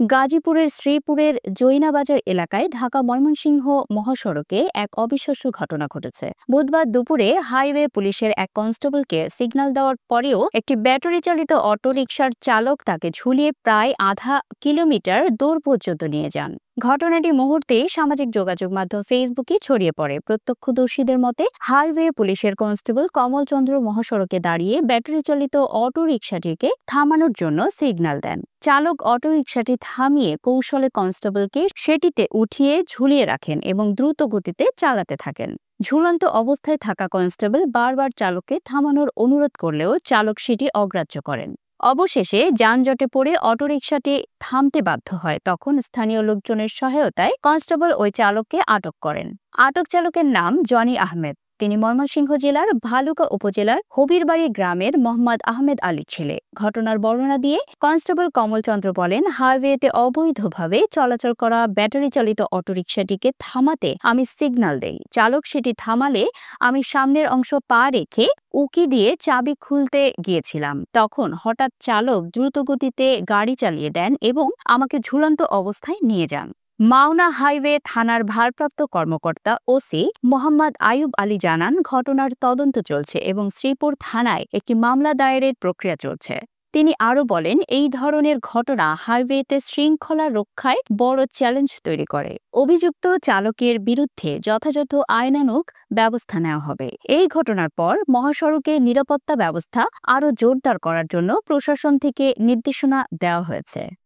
গাজীপুরের শ্রীপুরের জৈনাবাজার এলাকায় ঢাকা-ময়মনসিংহ মহাসড়কে এক অবিশ্বাস্য ঘটনা ঘটেছে। বুধবার দুপুরে হাইওয়ে পুলিশের এক কনস্টেবলকে সিগন্যাল দেওয়ার পরেও একটি ব্যাটারি চালিত অটোরিকশার চালক তাকে ঝুলিয়ে প্রায় আধা কিলোমিটার দূর পর্যন্ত নিয়ে যান। ঘটনাটি মুহূর্তেই সামাজিক যোগাযোগ মাধ্যম ফেসবুকে ছড়িয়ে পড়ে। প্রত্যক্ষদর্শীদের মতে, হাইওয়ে পুলিশের কনস্টেবল কমল চন্দ্র মহাসড়কে দাঁড়িয়ে ব্যাটারি চালিত অটোরিকশাটিকে থামানোর জন্য সিগন্যাল দেন। চালক অটোরিকশাটি থামিয়ে কৌশলে কনস্টেবলকে সেটিতে উঠিয়ে ঝুলিয়ে রাখেন এবং দ্রুত গতিতে চালাতে থাকেন। ঝুলন্ত অবস্থায় থাকা কনস্টেবল বারবার চালককে থামানোর অনুরোধ করলেও চালক সেটি অগ্রাহ্য করেন। অবশেষে যানজটে পড়ে অটোরিকশাটি থামতে বাধ্য হয়। তখন স্থানীয় লোকজনের সহায়তায় কনস্টেবল ওই চালককে আটক করেন। আটক চালকের নাম জনি আহমেদ। তিনি ময়মনসিংহ জেলার ভালুকা উপজেলার হবিরবাড়ি গ্রামের মোহাম্মদ আহমেদ আলীর ছেলে। ঘটনার বর্ণনা দিয়ে কনস্টেবল কমল চন্দ্র বলেন, হাইওয়েতে অবৈধভাবে চলাচল করা ব্যাটারি চালিত অটোরিকশাটিকে থামাতে আমি সিগন্যাল দেই। চালক সেটি থামালে আমি সামনের অংশ পা রেখে উকি দিয়ে চাবি খুলতে গিয়েছিলাম। তখন হঠাৎ চালক দ্রুতগতিতে গাড়ি চালিয়ে দেন এবং আমাকে ঝুলন্ত অবস্থায় নিয়ে যান। মাওনা হাইওয়ে থানার ভারপ্রাপ্ত কর্মকর্তা ওসি মোহাম্মদ আইয়ুব আলী জানান, ঘটনার তদন্ত চলছে এবং শ্রীপুর থানায় একটি মামলা দায়েরের প্রক্রিয়া চলছে। তিনি আরও বলেন, এই ধরনের ঘটনা হাইওয়েতে শৃঙ্খলা রক্ষায় বড় চ্যালেঞ্জ তৈরি করে। অভিযুক্ত চালকের বিরুদ্ধে যথাযথ আইনানুগ ব্যবস্থা নেওয়া হবে। এই ঘটনার পর মহাসড়কে নিরাপত্তা ব্যবস্থা আরও জোরদার করার জন্য প্রশাসন থেকে নির্দেশনা দেওয়া হয়েছে।